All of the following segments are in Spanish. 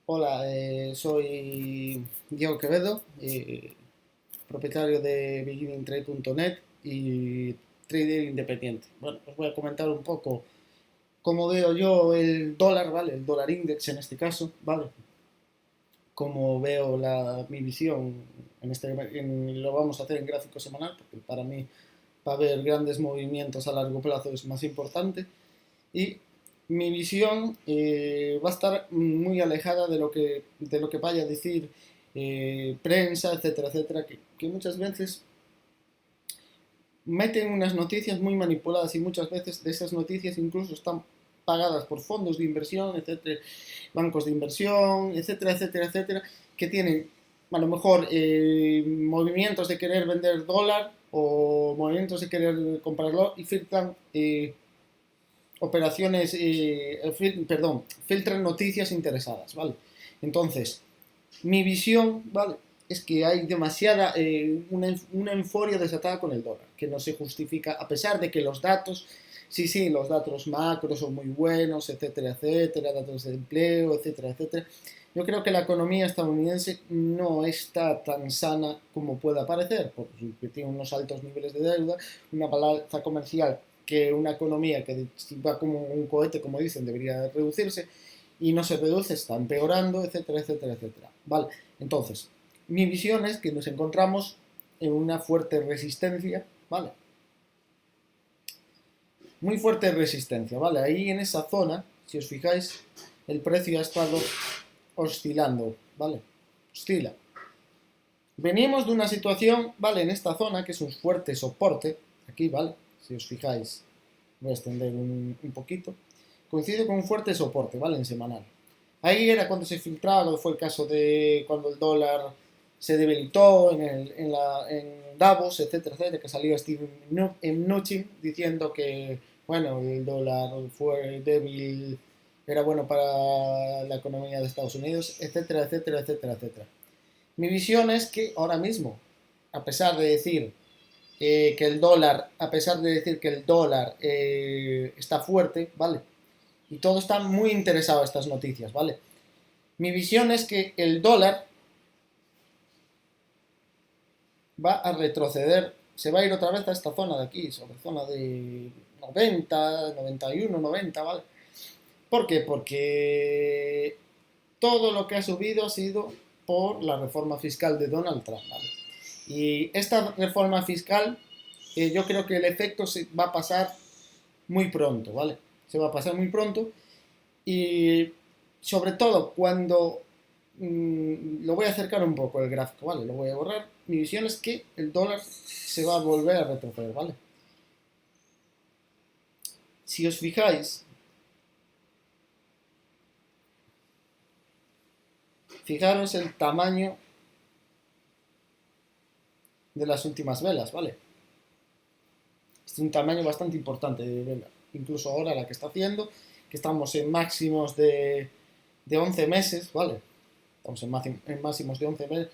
Hola, soy Diego Quevedo, propietario de beginningtrade.net y trader independiente. Bueno, os voy a comentar un poco cómo veo yo el dólar, ¿vale? El dólar index en este caso, ¿vale? Cómo veo mi visión lo vamos a hacer en gráfico semanal, porque para mí, para ver grandes movimientos a largo plazo es más importante. Y mi visión va a estar muy alejada de lo que vaya a decir prensa, etcétera, etcétera, que muchas veces meten unas noticias muy manipuladas y muchas veces de esas noticias incluso están pagadas por fondos de inversión, etcétera, bancos de inversión, etcétera, etcétera, etcétera, que tienen a lo mejor movimientos de querer vender dólar o movimientos de querer comprarlo y filtran operaciones, perdón, filtran noticias interesadas, ¿vale? Entonces, mi visión, ¿vale? Es que hay demasiada, una euforia desatada con el dólar, que no se justifica, a pesar de que los datos, sí, sí, los datos macros son muy buenos, etcétera, etcétera, datos de empleo, etcétera, etcétera. Yo creo que la economía estadounidense no está tan sana como pueda parecer, porque tiene unos altos niveles de deuda, una balanza comercial que una economía que va como un cohete, como dicen, debería reducirse, y no se reduce, está empeorando, etcétera, etcétera, etcétera. Vale, entonces, mi visión es que nos encontramos en una fuerte resistencia, ¿vale? Muy fuerte resistencia, ¿vale? Ahí en esa zona, si os fijáis, el precio ha estado oscilando, ¿vale? Oscila. Venimos de una situación, ¿vale? En esta zona, que es un fuerte soporte, aquí, ¿vale? Si os fijáis, voy a extender un poquito, coincide con un fuerte soporte, ¿vale? En semanal. Ahí era cuando se filtraba, fue el caso de cuando el dólar se debilitó en Davos, etcétera, etcétera, que salió Steve Mnuchin diciendo que, bueno, el dólar fue débil, era bueno para la economía de Estados Unidos, etcétera, etcétera, etcétera, etcétera. Mi visión es que ahora mismo, a pesar de decir que el dólar, a pesar de decir que el dólar está fuerte, ¿vale? Y todo está muy interesado en estas noticias, ¿vale? Mi visión es que el dólar va a retroceder, se va a ir otra vez a esta zona de aquí, sobre zona de 90, 91, 90, ¿vale? ¿Por qué? Porque todo lo que ha subido ha sido por la reforma fiscal de Donald Trump, ¿vale? Y esta reforma fiscal, yo creo que el efecto se va a pasar muy pronto, ¿vale? Se va a pasar muy pronto y sobre todo cuando lo voy a acercar un poco el gráfico, ¿vale? Lo voy a borrar. Mi visión es que el dólar se va a volver a retroceder, ¿vale? Si os fijáis, fijaros el tamaño de las últimas velas, ¿vale? Es un tamaño bastante importante de vela. Incluso ahora la que está haciendo, que estamos en máximos de 11 meses, ¿vale? Estamos en máximos de 11 meses.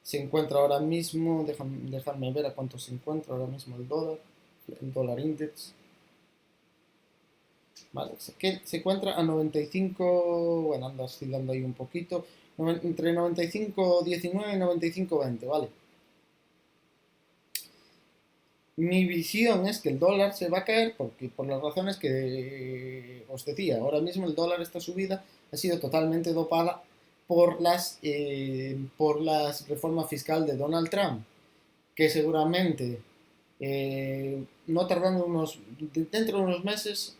Se encuentra ahora mismo, dejarme ver a cuánto se encuentra ahora mismo el dólar index. Vale, se encuentra a 95, bueno, anda oscilando ahí un poquito, entre 95,19 y 95,20, ¿vale? Mi visión es que el dólar se va a caer porque, por las razones que os decía. Ahora mismo el dólar, esta subida, ha sido totalmente dopada por las reformas fiscal de Donald Trump, que seguramente, no tardando dentro de unos meses,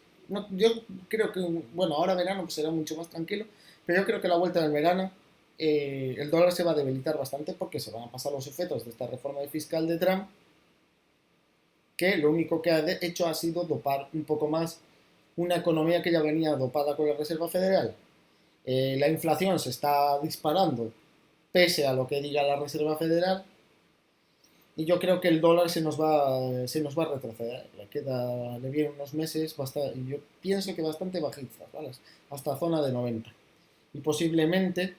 yo creo que, bueno, ahora verano pues será mucho más tranquilo, pero yo creo que a la vuelta del verano el dólar se va a debilitar bastante porque se van a pasar los efectos de esta reforma fiscal de Trump, que lo único que ha hecho ha sido dopar un poco más una economía que ya venía dopada con la Reserva Federal. La inflación se está disparando pese a lo que diga la Reserva Federal y yo creo que el dólar se nos va a retroceder. Le vienen unos meses, yo pienso que bastante bajistas, ¿vale? Hasta zona de 90. Y posiblemente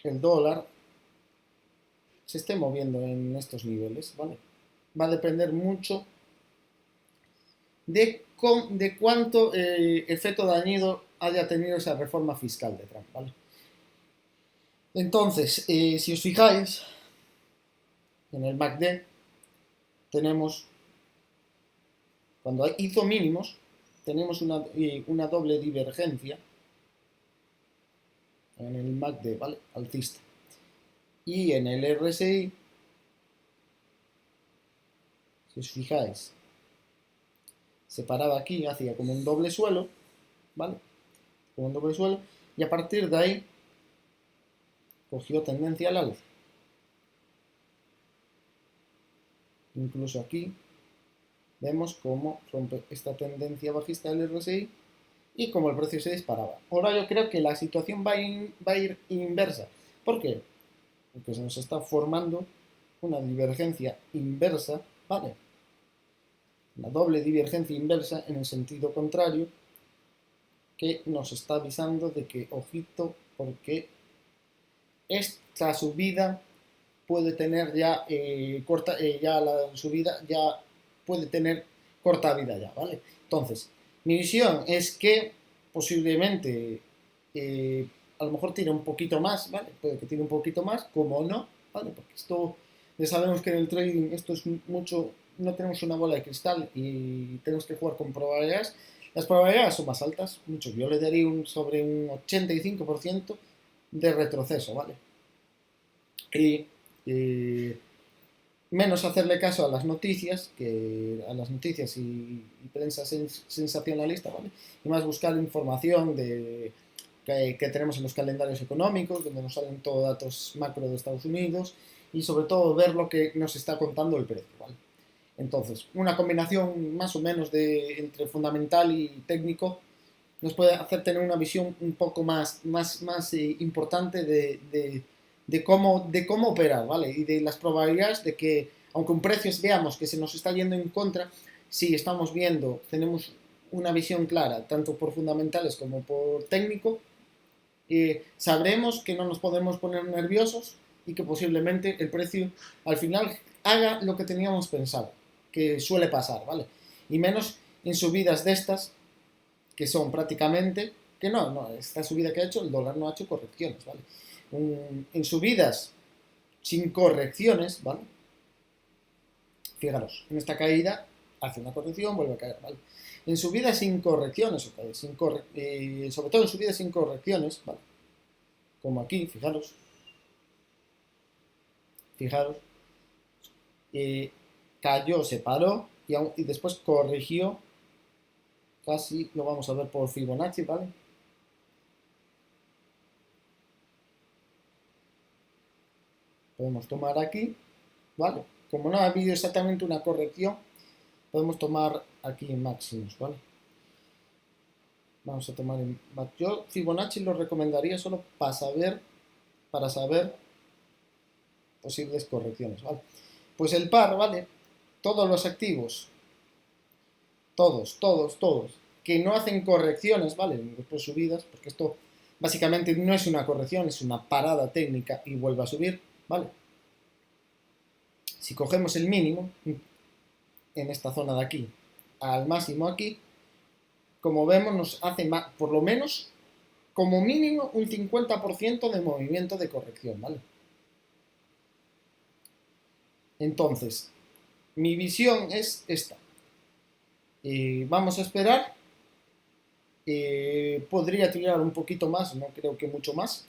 el dólar se esté moviendo en estos niveles, ¿vale? Va a depender mucho de cuánto efecto dañino haya tenido esa reforma fiscal de Trump, ¿vale? Entonces, si os fijáis, en el MACD tenemos, cuando hizo mínimos, tenemos una doble divergencia en el MACD, ¿vale? Alcista. Y en el RSI, si os fijáis, se paraba aquí, hacía como un doble suelo, ¿vale? Como un doble suelo, y a partir de ahí cogió tendencia al alza. Incluso aquí vemos cómo rompe esta tendencia bajista del RSI y cómo el precio se disparaba. Ahora yo creo que la situación va a ir inversa. ¿Por qué? Porque se nos está formando una divergencia inversa, ¿vale? Una doble divergencia inversa en el sentido contrario, que nos está avisando de que, ojito, porque esta subida puede tener ya ya la subida ya puede tener corta vida ya, ¿vale? Entonces, mi visión es que posiblemente a lo mejor tire un poquito más, ¿vale? Puede que tire un poquito más, como no, ¿vale? Porque esto, ya sabemos que en el trading esto es mucho, no tenemos una bola de cristal y tenemos que jugar con probabilidades. Las probabilidades son más altas, mucho. Yo le daría sobre un 85% de retroceso, ¿vale? Y menos hacerle caso a las noticias, a las noticias y prensa sensacionalista, ¿vale? Y más buscar información que tenemos en los calendarios económicos, donde nos salen todos datos macro de Estados Unidos y sobre todo ver lo que nos está contando el precio, ¿vale? Entonces, una combinación más o menos entre fundamental y técnico nos puede hacer tener una visión un poco más importante de cómo operar, ¿vale? Y de las probabilidades de que, aunque un precio veamos que se nos está yendo en contra, si estamos viendo, tenemos una visión clara, tanto por fundamentales como por técnico, sabremos que no nos podemos poner nerviosos y que posiblemente el precio al final haga lo que teníamos pensado, que suele pasar, ¿vale? Y menos en subidas de estas, que son prácticamente, que no, esta subida que ha hecho, el dólar no ha hecho correcciones, ¿vale? En subidas sin correcciones, ¿vale? Fijaros, en esta caída hace una corrección, vuelve a caer, ¿vale? En subidas sin correcciones, okay, sobre todo en subidas sin correcciones, ¿vale? Como aquí, fijaros, cayó, se paró y después corrigió, casi lo vamos a ver por Fibonacci, ¿vale? Podemos tomar aquí, ¿vale? Como no ha habido exactamente una corrección, podemos tomar aquí en máximos, ¿vale? Vamos a tomar en... Yo Fibonacci lo recomendaría solo para saber posibles correcciones, ¿vale? Pues el par, ¿vale? Todos los activos, todos, que no hacen correcciones, ¿vale? Después subidas, porque esto básicamente no es una corrección, es una parada técnica y vuelve a subir, ¿vale? Si cogemos el mínimo en esta zona de aquí al máximo aquí, como vemos nos hace por lo menos como mínimo un 50% de movimiento de corrección, ¿vale? Entonces, mi visión es esta. Vamos a esperar. Podría tirar un poquito más, no creo que mucho más.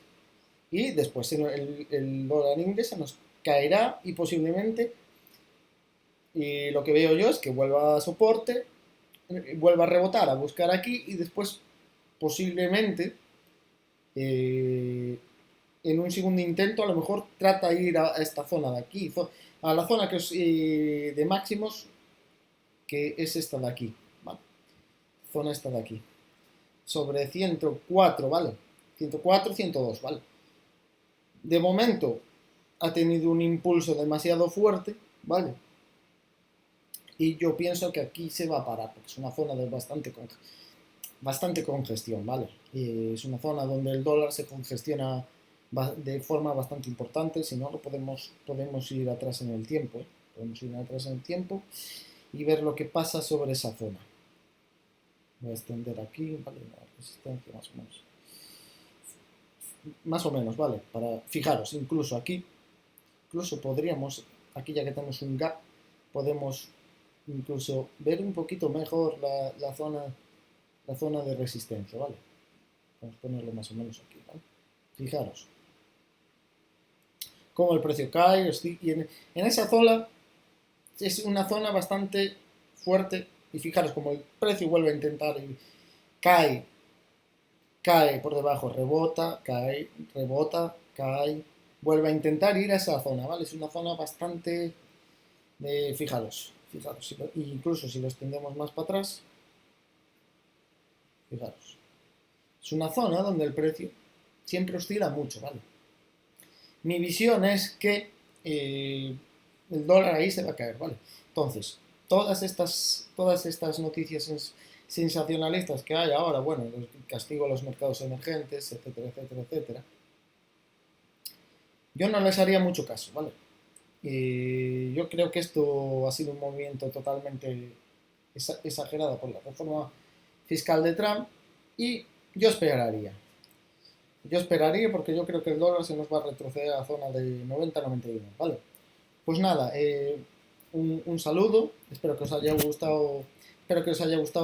Y después el dólar inglés se nos caerá y posiblemente lo que veo yo es que vuelva a soporte, vuelva a rebotar, a buscar aquí y después posiblemente en un segundo intento a lo mejor trata de ir a esta zona de aquí, a la zona que es, de máximos, que es esta de aquí, ¿vale? Zona esta de aquí. Sobre 104, ¿vale? 104, 102, ¿vale? De momento ha tenido un impulso demasiado fuerte, ¿vale? Y yo pienso que aquí se va a parar, porque es una zona de bastante congestión, ¿vale? Y es una zona donde el dólar se congestiona de forma bastante importante, si no lo podemos ir atrás en el tiempo, ¿eh? Podemos ir atrás en el tiempo y ver lo que pasa sobre esa zona. Voy a extender aquí, vale, la resistencia más o menos, vale, para, fijaros, incluso aquí, incluso podríamos, aquí ya que tenemos un gap, podemos incluso ver un poquito mejor la zona de resistencia, ¿vale? Vamos a ponerlo más o menos aquí, ¿vale? Fijaros cómo el precio cae, y en esa zona es una zona bastante fuerte, y fijaros como el precio vuelve a intentar y cae, cae por debajo, rebota, cae, rebota, cae, vuelve a intentar ir a esa zona, ¿vale? Es una zona bastante, fijaros, incluso si lo extendemos más para atrás, fijaros, es una zona donde el precio siempre oscila mucho, ¿vale? Mi visión es que el dólar ahí se va a caer, ¿vale? Entonces, todas estas noticias sensacionalistas que hay ahora, bueno, el castigo a los mercados emergentes, etcétera, etcétera, etcétera, yo no les haría mucho caso, ¿vale? Yo creo que esto ha sido un movimiento totalmente exagerado por la reforma fiscal de Trump y yo esperaría. Yo esperaría porque yo creo que el dólar se nos va a retroceder a la zona de 90-91, ¿vale? Pues nada, un saludo, espero que os haya gustado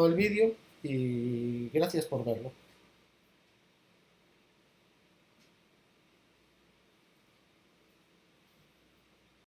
el vídeo y gracias por verlo.